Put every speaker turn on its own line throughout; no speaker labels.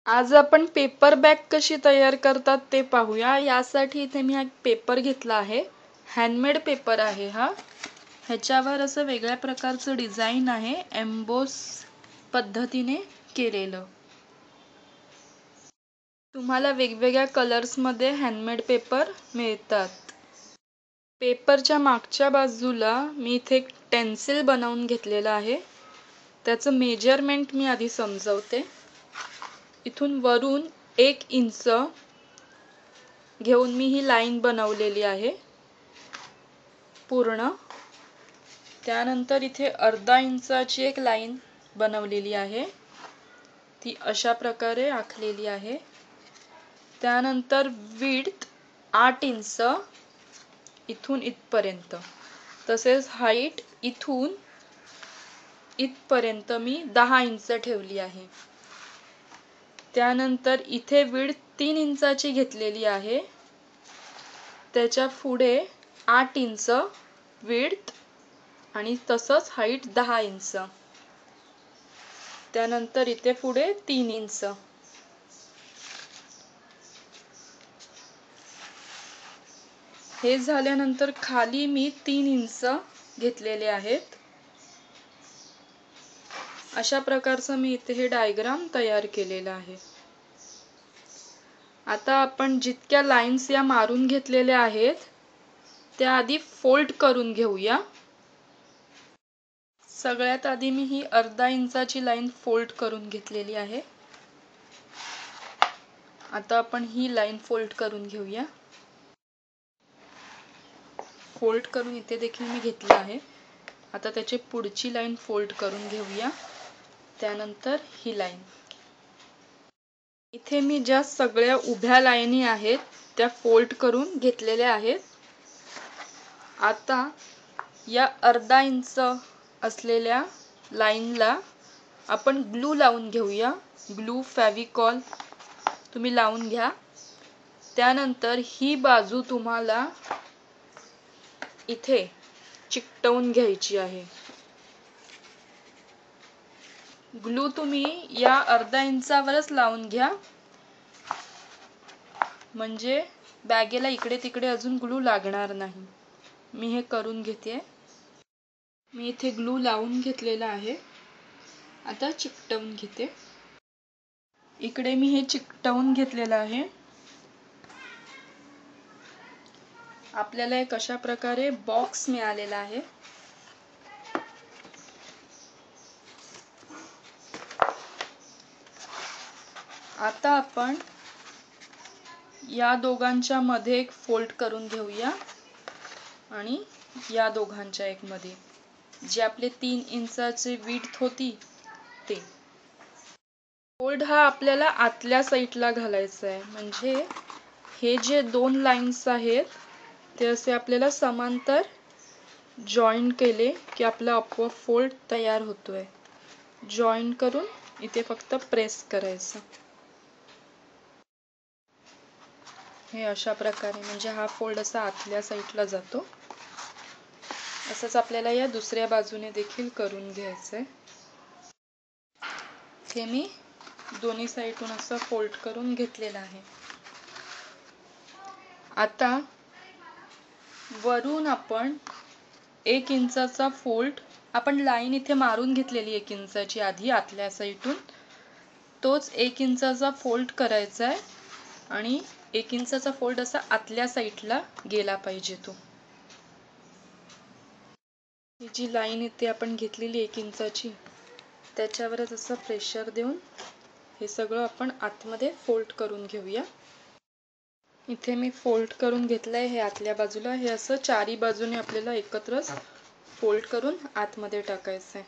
आज आपण paper bag कशी तयार करतात ते पाहूया। यासाठी इथे मी हा पेपर घेतला आहे, हँडमेड पेपर आहे हा। ह्याच्यावर असं वेगळ्या प्रकारचं डिझाइन आहे, एम्बोस पद्धतीने केलेलं। तुम्हाला वेगवेगळ्या कलर्स मध्ये हँडमेड पेपर मिळतात। पेपरच्या मागच्या बाजूला मी इथे एक टेन्सिल बनवून घेतलेला आहे। त्याचं मेजरमेंट मी आधी समजवते। इथून वरून 1 इंच घेऊन मी ही लाईन बनवलेली आहे पूर्ण। त्यानंतर इथे अर्धा इंचाची एक लाईन बनवलेली आहे, ती अशा प्रकारे आखलेली आहे। त्यानंतर विड्थ 8 इंच इथून इथपर्यंत, तसेच हाईट इथून इथपर्यंत मी 10 इंच ठेवली आहे। त्यानंतर इथे विड्थ 3 इंचाची घेतलेली आहे, त्याच्या पुढे 8 इंच विड्थ आणि तसंच हाईट 10 इंच। त्यानंतर इथे पुढे 3 इंच। हे झाल्यानंतर खाली मी 3 इंच घेतलेले आहेत। अशा प्रकारचं मी इथे हे डायग्राम तयार केलेला आहे। आता आपण जितक्या लाईन्स या मारून घेतलेल्या आहेत त्या आधी फोल्ड करून घेऊया। सगळ्यात आधी मी ही अर्धा इंचाची लाईन फोल्ड करून घेतलेली आहे। आता आपण ही लाईन फोल्ड करून घेऊया। फोल्ड करून इथे देखील मी घेतलं आहे। आता त्याची पुढची लाईन फोल्ड करून घेऊया, त्यानंतर ही लाईन। इथे मी ज्या सगळ्या उभ्या लाईनी आहेत त्या फोल्ड करून घेतलेल्या आहेत। आता या अर्धा इंच असलेल्या लाईनला आपण ग्लू लावून घेऊया। ग्लू, फेविकॉल तुम्ही लावून घ्या। त्यानंतर ही बाजू तुम्हाला इथे चिकटवून घ्यायची आहे। ग्लू तुम्ही या अर्धा इंचावरच लावून घ्या, म्हणजे बॅगेला इकडे तिकडे अजून ग्लू लागणार नाही। मी हे करून घेते। मी इथे ग्लू लावून घेतलेला आहे, आता चिकटवून घेते। इकडे मी हे चिकटवून घेतलेलं आहे। आपल्याला एक अशा प्रकारे बॉक्स मिळालेला आहे। आता आपण या दोघांच्या मध्ये एक फोल्ड करून घेऊया आणि या दोघांच्या एक मध्ये, जे आपले 3 इंचाची विड्थ होती ते फोल्ड हा आपल्याला आतल्या साईडला घालायचा आहे। म्हणजे हे जे 2 लाईन्स आहेत ते असे आपल्याला समांतर जॉईन केले की आपला आपोआप फोल्ड तयार होतोय। जॉईन करून इथे फक्त प्रेस करायचं, हे अशा प्रकारे, म्हणजे हा फोल्ड असा आतल्या साईडला जातो। असंच आपल्याला या दुसऱ्या बाजूने देखील करून घ्यायचंय। हे मी दोन्ही साईडून असं फोल्ड करून घेतलेलं आहे। आता वरून आपण 1 इंचाचा फोल्ड, आपण लाईन इथे मारून घेतलेली 1 इंचाची आधी आतल्या साईडून, तोच 1 इंचाचा फोल्ड करायचा आहे आणि 1 इंचाचा फोल्ड असा आतल्या साईडला गेला पाहिजे तो। ही जी लाईन इथे आपण घेतलेली 1 इंचाची त्याच्यावरच असं प्रेशर देऊन हे सगळं आपण आतमध्ये फोल्ड करून घेऊया। इथे मी फोल्ड करून घेतलंय हे आतल्या बाजूला। हे असं चारी बाजूने आपल्याला एकत्र फोल्ड करून आतमध्ये टाकायचंय।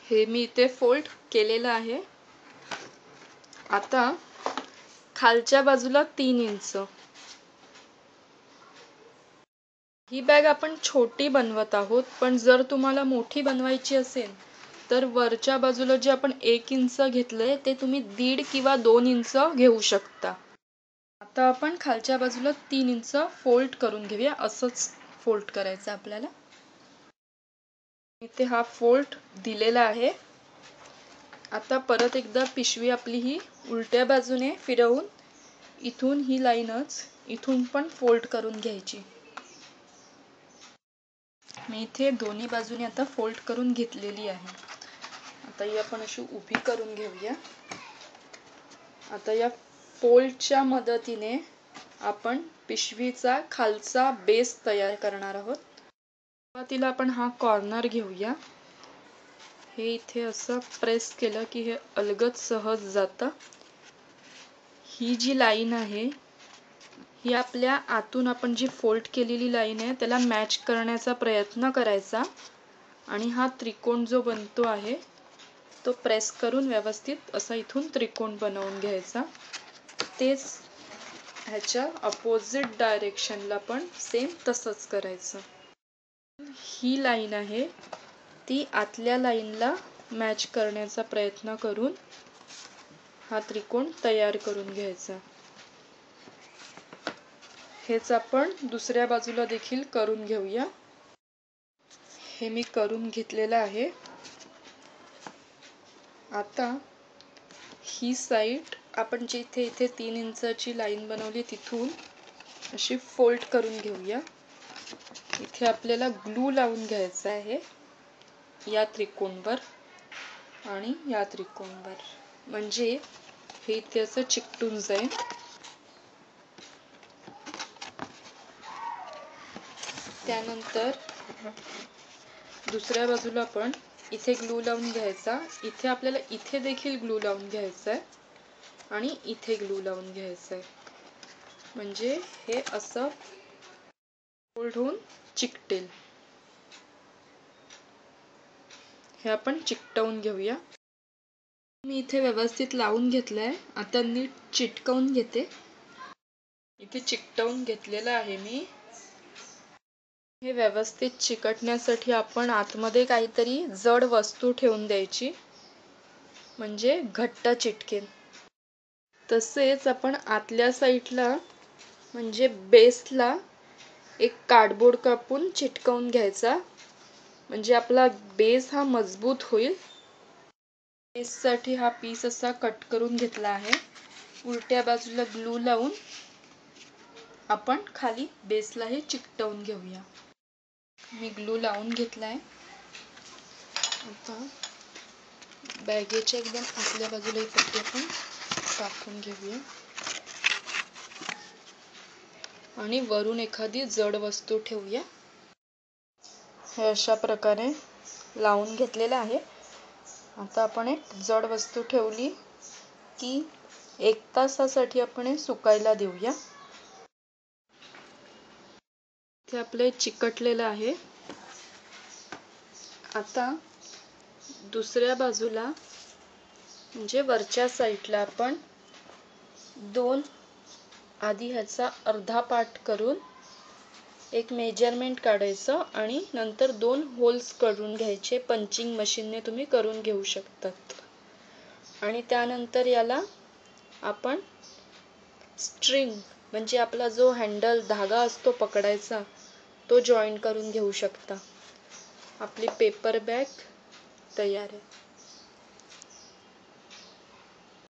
हे मी इथे फोल्ड केलेलं आहे। आता खालच्या बाजूला 3 इंच। ही बॅग आपण छोटी बनवत आहोत, पण जर तुम्हाला मोठी बनवायची असेल तर वरच्या बाजूला जे आपण 1 इंच घेतलंय ते तुम्ही 1.5 किंवा 2 इंच घेऊ शकता। आता आपण खालच्या बाजूला 3 इंच फोल्ड करून घेऊया। असंच फोल्ड करायचं आपल्याला। इथे हा फोल्ड दिलेला आहे। आता परत एकदा पिशवी आपली ही उलट्या बाजूने फिरवून इथून ही लाईनच इथून पण फोल्ड करून घ्यायची. मी इथे दोन्ही बाजूने आता फोल्ड करून घेतलेली आहे. आता ही आपण अशी उभी करून घेऊया. आता या फोल्डच्या मदतीने आपण पिशवीचा खालचा बेस तयार करणार आहोत. सुरुवातीला आपण हा कॉर्नर घेऊया. हे इथे असं प्रेस केलं की हे अलगद सहज जातं. ही जी लाईन आहे ही आपल्या आतून आपण जी फोल्ड केलेली लाईन आहे त्याला मॅच करण्याचा प्रयत्न करायचा आणि हा त्रिकोण जो बनतो आहे तो प्रेस करून व्यवस्थित असा इथून त्रिकोण बनवून घ्यायचा. तेच ह्याच्या अपोजिट डायरेक्शनला पण सेम तसंच करायचं. ही लाईन आहे ती आतल्या लाईनला मॅच करण्याचा प्रयत्न करून हा त्रिकोण तयार करून घ्यायचा. हेच आपण दुसऱ्या बाजूला देखील करून घेऊया. हे मी करून घेतलेलं आहे. आता ही साईड आपण जिथे इथे 3 इंचाची लाईन बनवली तिथून अशी फोल्ड करून घेऊया. इथे आपल्याला ग्लू लावून घ्यायचा आहे या त्रिकोणावर आणि या त्रिकोणावर, म्हणजे हे इथे असं चिकटून जाईल. त्यानंतर दुसऱ्या बाजूला पण इथे ग्लू लावून घ्यायचा. इथे आपल्याला इथे देखील ग्लू लावून घ्यायचा आहे आणि इथे ग्लू लावून घ्यायचा आहे, म्हणजे हे असं फोल्ड होऊन चिकटेल. हे आपण चिकटवून घेऊया. मी इथे व्यवस्थित लावून घेतलंय. आता नीट चिटकवून घेते. इथे चिकटवून घेतलेलं आहे मी. हे व्यवस्थित चिकटण्यासाठी आपण आतमध्ये काहीतरी जड वस्तू ठेवून द्यायची, म्हणजे घट्ट चिटकेल. तसेच आपण आतल्या साईडला म्हणजे बेसला एक कार्डबोर्ड कापून चिटकवून घ्यायचा, म्हणजे आपला बेस हा मजबूत होईल. बेससाठी हा पीस असा कट करून घेतला आहे. उलट्या बाजूला ग्लू लावून आपण खाली बेसला हे चिकटवून घेऊया. मी ग्लू लावून घेतलाय. आता बॅगेच्या एकदम आतल्या बाजूला ही पट्टी आपण टाकून घेऊया आणि वरून एखादी जड वस्तू ठेवूया. हे अशा प्रकारे लावून घेतलेलं आहे. आता आपण एक जड वस्तू ठेवली की 1 तासासाठी आपण हे सुकायला देऊया. ते आपले चिकटलेलं आहे. आता दुसऱ्या बाजूला म्हणजे वरच्या साईडला आपण आधी ह्याचा अर्धा पार्ट करून एक मेजरमेंट काढायचं आणि नंतर 2 होल्स करून घ्यायचे. पंचिंग मशीनने तुम्ही करून घेऊ शकतात. आणि त्यानंतर याला आपण स्ट्रिंग म्हणजे आपला जो हँडल धागा असतो पकडायचा तो जॉईन करून घेऊ शकता. आपली पेपर बॅग तयार आहे.